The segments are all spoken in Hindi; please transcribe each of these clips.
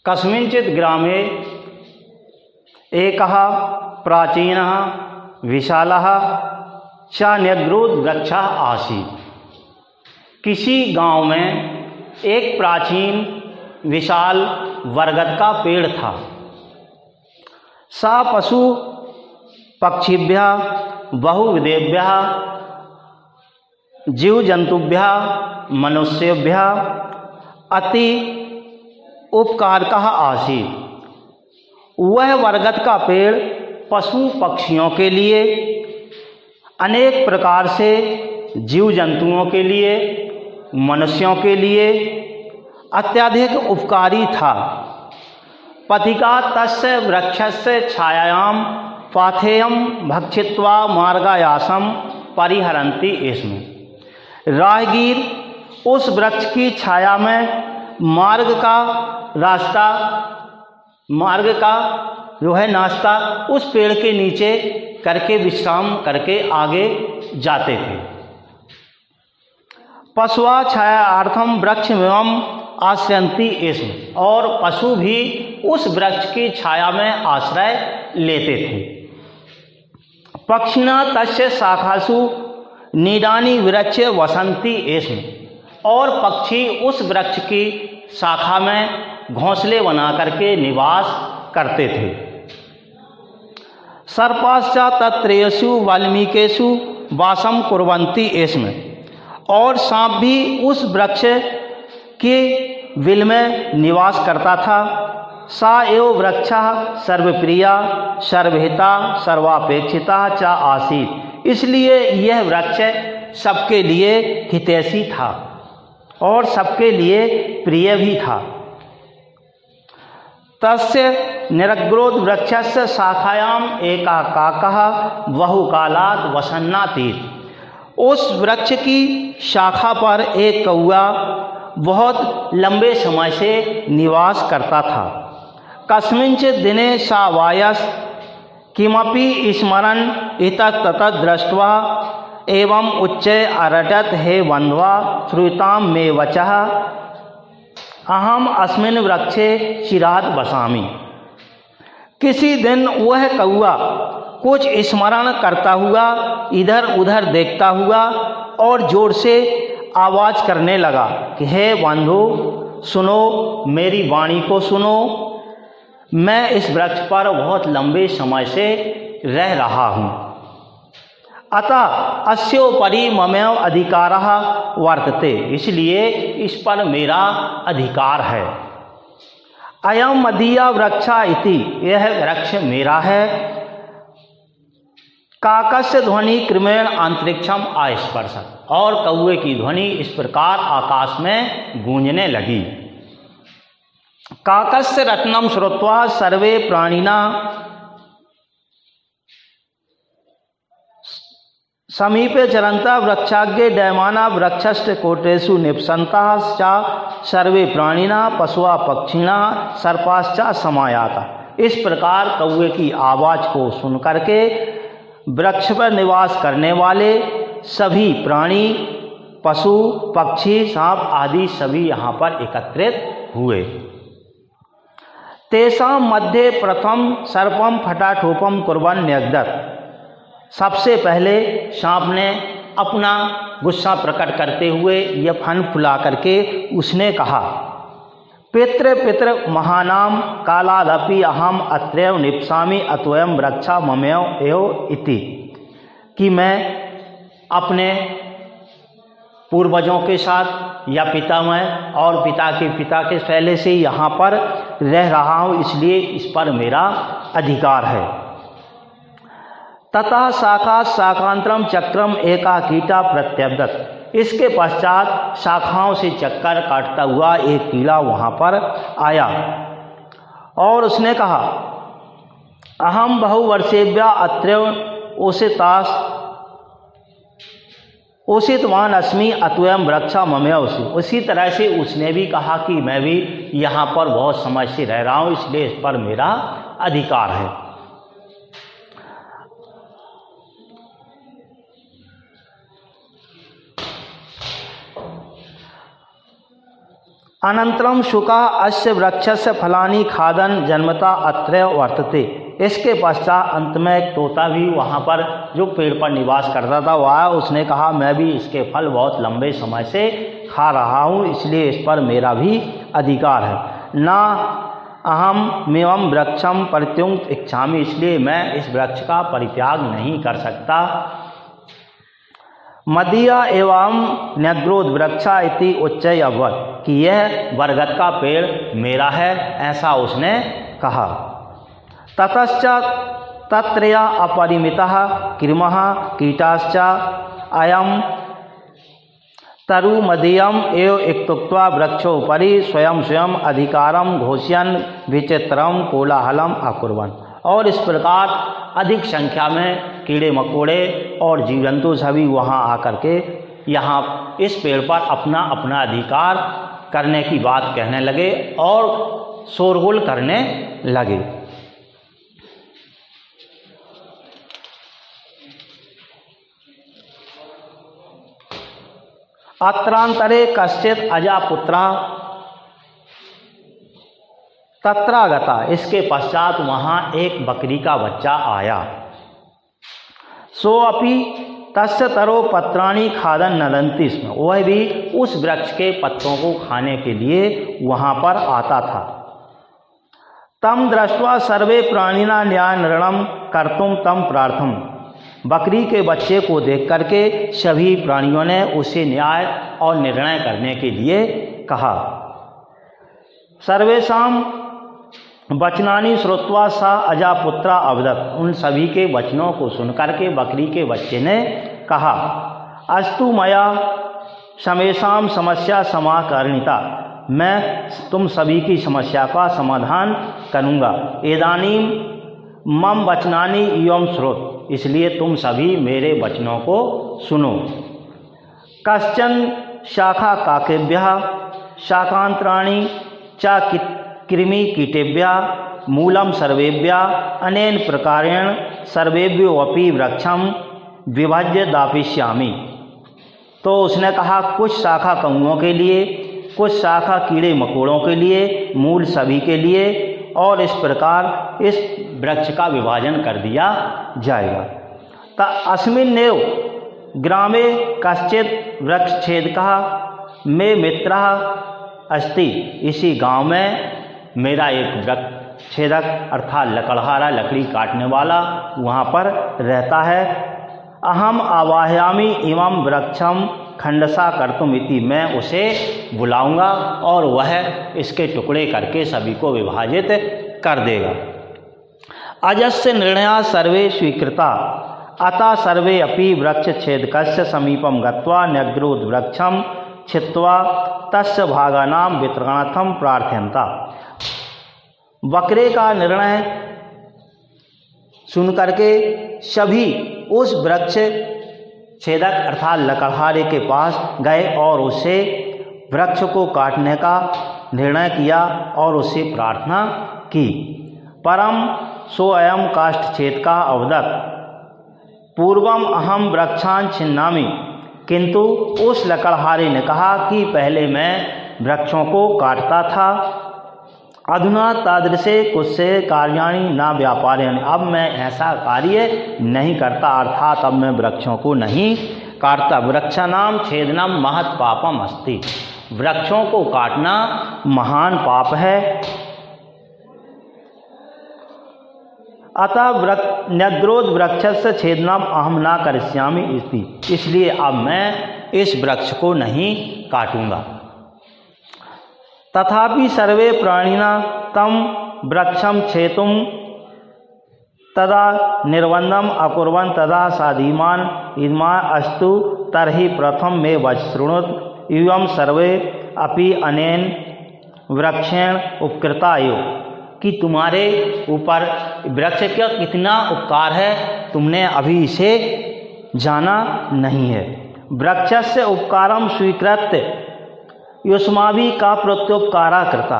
कस्मिंचित् ग्रामे एकः प्राचीनः विशालः च न्यग्रोध वृक्षः आसीत्। किसी गांव में एक प्राचीन विशाल बरगद का पेड़ था। सा पशु पक्षिभ्यः बहुविधेभ्यः जीव जंतुभ्यः मनुष्येभ्यः अति उपकारकः आसीत्। वह बरगद का पेड़ पशु पक्षियों के लिए, अनेक प्रकार से जीव जंतुओं के लिए, मनुष्यों के लिए अत्यधिक उपकारी था। पथिका तस्य वृक्षस्य छायायां पाथेयं भक्षित्वा मार्गायासं परिहरन्ति स्म। राहगीर उस वृक्ष की छाया में मार्ग का जो है नाश्ता उस पेड़ के नीचे करके विश्राम करके आगे जाते थे। पशुआ छायार्थम वृक्षमेवं आश्रयन्ति स्म, और पशु भी उस वृक्ष की छाया में आश्रय लेते थे। पक्षिणा तस्य शाखासु नीडानि वृक्ष वसन्ति स्म, और पक्षी उस वृक्ष की शाखा में घोंसले बना करके निवास करते थे। सर्पाश्च तत्रेषु वाल्मीकेषु वासं कुर्वन्ति स्म, और सांप भी उस वृक्ष के बिल में निवास करता था। सा एव वृक्षः सर्वप्रिया सर्वहिता सर्वापेक्षिता च आसीत्, इसलिए यह वृक्ष सबके लिए हितैषी था और सबके लिए प्रिय भी था। तस्य निरग्रोध वृक्षस्य शाखायां एका काकः बहुकालात् वसन्नातीत्। उस वृक्ष की शाखा पर एक कौआ बहुत लंबे समय से निवास करता था। कस्मिंचित् दिने सा वायस किमपि स्मरन् इतस्ततः दृष्ट्वा एवं उच्चे अरटत हे बन्ध्वा श्रूयतां मे वचः अहम अस्मिन् वृक्षे चिरात् वसामि। किसी दिन वह कौआ कुछ स्मरण करता हुआ इधर उधर देखता हुआ और जोर से आवाज़ करने लगा कि हे बंधु सुनो, मेरी वाणी को सुनो, मैं इस वृक्ष पर बहुत लंबे समय से रह रहा हूँ। अतः अस्योपरि ममेव अधिकारः वर्तते, इसलिए इस पर मेरा अधिकार है। अयम मदीया वृक्षा इति, यह वृक्ष मेरा है। काकस्य ध्वनि क्रमेण अंतरिक्षम आस्पर्शत, और कौए की ध्वनि इस प्रकार आकाश में गूंजने लगी। काकस्य रत्नम श्रुत्वा सर्वे प्राणिना समीपे चरंता वृक्षाग्रे डयमाना वृक्षस्थ कोटेषु निपसंता सर्वे प्राणिना पशुआ पक्षिणा सर्पाश्चा समायाता। इस प्रकार कौए की आवाज़ को सुन करके वृक्ष पर निवास करने वाले सभी प्राणी, पशु पक्षी, सांप आदि सभी यहाँ पर एकत्रित हुए। तेषां मध्ये प्रथम सर्पम फटाठोपम कुर्वन् न्यगदत्। सबसे पहले सांप ने अपना गुस्सा प्रकट करते हुए यह फन फुला करके उसने कहा, पितृ पितृ महानाम कालादपि अहम अत्रैव निपसामि अतोयम वृक्षा ममेव एव इति, कि मैं अपने पूर्वजों के साथ या पिता में और पिता के पहले से यहाँ पर रह रहा हूँ, इसलिए इस पर मेरा अधिकार है। ततः शाखा शाखांतरम चक्रम एका कीटा प्रत्यब्दत। इसके पश्चात शाखाओं से चक्कर काटता हुआ एक कीड़ा वहाँ पर आया और उसने कहा, अहम बहुवर्षेभ्य अत्रैव उषितवान अस्मि अतोयम वृक्षा ममेव। उसी तरह से उसने भी कहा कि मैं भी यहाँ पर बहुत समय से रह रहा हूँ, इसलिए इस पर मेरा अधिकार है। अनंतरम शुका अस्य वृक्षस्य फलानि खादन जन्मता अत्र वर्तते। इसके पश्चात अंत में एक तोता भी वहाँ पर जो पेड़ पर निवास करता था वह उसने कहा मैं भी इसके फल बहुत लंबे समय से खा रहा हूँ, इसलिए इस पर मेरा भी अधिकार है। ना अहम मेवम वृक्षम परित्युक्त इच्छामि, इसलिए मैं इस वृक्ष का परित्याग नहीं कर सकता। मदीया एवं न्यग्रोध वृक्षा इति उच्चय अभवत, कि यह बरगद का पेड़ मेरा है, ऐसा उसने कहा। ततश्च तत्रया अपरिमितः कृमः कीटाश्च अयम तरु मदीयम एव इत्युक्त्वा वृक्षोपरि स्वयं स्वयं अधिकारम घोषयन् विचित्रम कोलाहलम अकुर्वन्। और इस प्रकार अधिक संख्या में कीड़े मकोड़े और जीव जंतु सभी वहाँ आकर के यहाँ इस पेड़ पर अपना अपना अधिकार करने की बात कहने लगे और शोरगुल करने लगे। अत्रांतरे कश्चित अजापुत्रा तत्रागता, इसके पश्चात वहाँ एक बकरी का बच्चा आया। सो अपि तस्य तरो पत्राणि खादन नदन्ति स्म, वह भी उस वृक्ष के पत्तों को खाने के लिए वहाँ पर आता था। तम दृष्ट्वा सर्वे प्राणिना न्याय निर्णयम कर्तुम तम प्रार्थम, बकरी के बच्चे को देख करके सभी प्राणियों ने उसे न्याय और निर्णय करने के लिए कहा। सर्वेषां वचनानि श्रुत्वा सा अजापुत्रा अवदत्, उन सभी के वचनों को सुनकर के बकरी के बच्चे ने कहा अस्तु मया समेषां समस्या समाकर्णिता, मैं तुम सभी की समस्या का समाधान करूँगा। इदानीं मम वचनानि इयं श्रुत, इसलिए तुम सभी मेरे वचनों को सुनो। कश्चन शाखा काकेभ्यः शाकांतराणि च कृमि कीटेभ्यः मूलम सर्वेभ्यः अनेन प्रकारेण सर्वेभ्योऽपि वृक्षम विभज्य दापिष्यामि। तो उसने कहा कुछ शाखा कौओं के लिए, कुछ शाखा कीड़े मकोड़ों के लिए, मूल सभी के लिए, और इस प्रकार इस वृक्ष का विभाजन कर दिया जाएगा। त अस्मिन्नेव ग्रामे कश्चित वृक्ष छेदकः मे मित्रः अस्ति, इसी गांव में मेरा एक वृक्ष छेदक अर्थात लकड़हारा लकड़ी काटने वाला वहाँ पर रहता है। अहम आवाहयामि इमं वृक्षम खंडसा कर्तुम इति, मैं उसे बुलाऊंगा और वह इसके टुकड़े करके सभी को विभाजित कर देगा। अजस्य निर्णया सर्वे स्वीकृता अतः सर्वे अपि वृक्ष छेदकस्य समीपम गत्वा न्यग्रोध वृक्षम छित्त्वा तस्य भागानां वितरणार्थम प्रार्थयन्ता। बकरे का निर्णय सुन करके सभी उस वृक्ष छेदक अर्थात लकड़हारे के पास गए और उससे वृक्ष को काटने का निर्णय किया और उससे प्रार्थना की। परम सोऽयं काष्ठछेदकः अवदत् पूर्वम अहम वृक्षान् छिन्नामि, किंतु उस लकड़हारे ने कहा कि पहले मैं वृक्षों को काटता था। अधुना तादृशे कुत्से कार्याणि न व्यापार्याणि, अब मैं ऐसा कार्य नहीं करता, अर्थात अब मैं वृक्षों को नहीं काटता। वृक्षानाम छेदनम महत् पापम अस्ति, वृक्षों को काटना महान पाप है। अतः न्यग्रोध वृक्षस्य छेदनम अहम न करिष्यामि इति, इसलिए अब मैं इस वृक्ष को नहीं काटूंगा। तथापि सर्वे प्राणिना तम वृक्षम छेतुम तदा निर्बंधम अकुर्वन् तदा साधीमान इदमा अस्तु तर्हि प्रथम मे वचशृणुत एवं सर्वे अपि अनेन वृक्षेण उपकृता एव, कि तुम्हारे ऊपर वृक्ष का कितना उपकार है तुमने अभी इसे जाना नहीं है। वृक्षस्य उपकारम स्वीकृत्य युष्माभि का प्रत्युपकारा करता,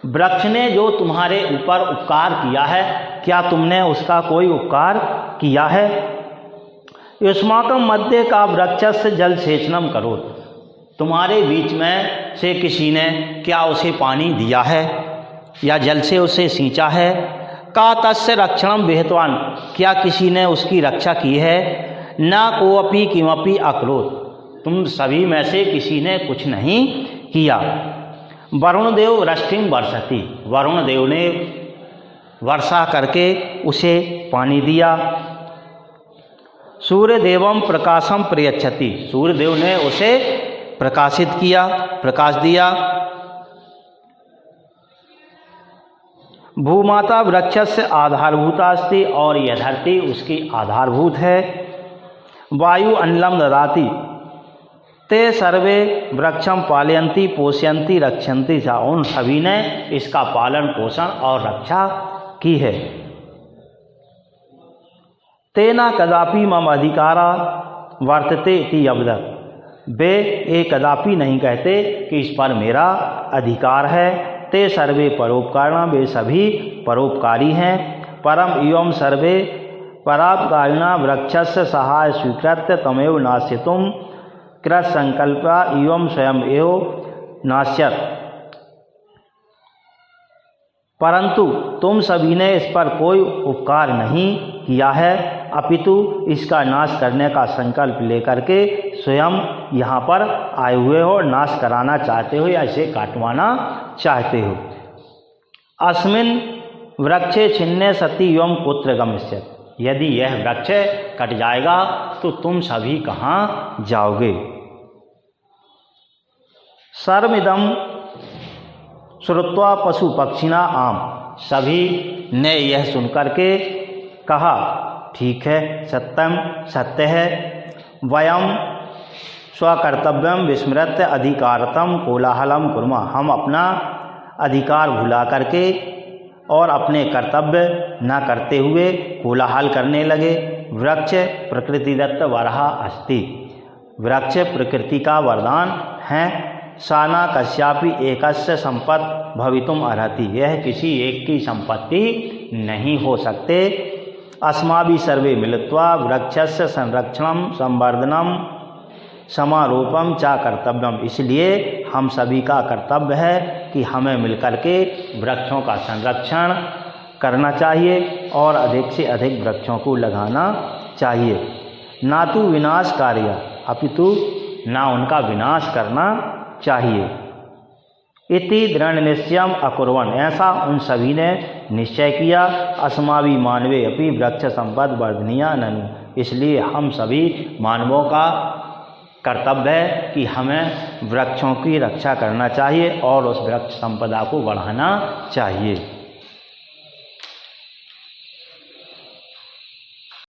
वृक्ष ने जो तुम्हारे ऊपर उपकार किया है क्या तुमने उसका कोई उपकार किया है। युष्माकम मध्य का वृक्षस्य जल सेचनम करो, तुम्हारे बीच में से किसी ने क्या उसे पानी दिया है या जल से उसे सींचा है? का तस्य रक्षणम विहितवान, क्या किसी ने उसकी रक्षा की है? न कोऽपि किमपि अकरोत्, तुम सभी में से किसी ने कुछ नहीं किया। वरुण देव वृष्टिम वर्षति, वरुण देव ने वर्षा करके उसे पानी दिया। सूर्य देवम प्रकाशम प्रयच्छति, सूर्य देव ने उसे प्रकाशित किया, प्रकाश दिया। भूमाता वृक्षस्य आधारभूता अस्ति, और यह धरती उसकी आधारभूत है। वायु अनिलम ददाति, ते सर्वे वृक्षम पालयन्ति पोषयन्ति रक्षन्ति च, उन सभी ने इसका पालन पोषण और रक्षा की है। तेना कदापि मम अधिकारा वर्तते इति अवदत्, वे एक कदापि नहीं कहते कि इस पर मेरा अधिकार है। ते सर्वे परोपकारिणा, वे सभी परोपकारी हैं। परम एवं सर्वे परोपकारिणा वृक्षस्य सहाय स्वीकृत्य तमेव नास्यतुम कृत संकल्पा एवं स्वयं एव नाश्यत, परंतु तुम सभी ने इस पर कोई उपकार नहीं किया है, अपितु इसका नाश करने का संकल्प लेकर के स्वयं यहाँ पर आए हुए हो, नाश कराना चाहते हो या इसे काटवाना चाहते हो। अस्मिन् वृक्षे छिन्ने सति एवं कुत्र गमिष्यति, यदि यह वृक्ष कट जाएगा तो तुम सभी कहाँ जाओगे। सर्वमिदं श्रुत्वा पशु पक्षिणा आम, सभी ने यह सुनकर के कहा ठीक है, सत्यम सत्य है। वयम स्वकर्तव्यम विस्मृत्य अधिकारतम कोलाहलम कुर्मा, हम अपना अधिकार भुला करके और अपने कर्तव्य न करते हुए कोलाहल करने लगे। वृक्ष प्रकृति दत्त वरहा अस्ति, वृक्ष प्रकृति का वरदान है। साना कस्यापि एकस्य संपत् भवितुम अर्हति, यह किसी एक की संपत्ति नहीं हो सकते। अस्माभि सर्वे मिलित्वा वृक्षस्य संरक्षणम संवर्धनम समारोपम च कर्तव्यम, इसलिए हम सभी का कर्तव्य है कि हमें मिलकर के वृक्षों का संरक्षण करना चाहिए और अधिक से अधिक वृक्षों को लगाना चाहिए। ना तो विनाश कार्य अपितु ना उनका विनाश करना चाहिए। इति दृढ़ निश्चयम अकुर्वन्, ऐसा उन सभी ने निश्चय किया। अस्माभि मानवे अपि वृक्ष संपद वर्धनीया ननु, इसलिए हम सभी मानवों का कर्तव्य है कि हमें वृक्षों की रक्षा करना चाहिए और उस वृक्ष संपदा को बढ़ाना चाहिए।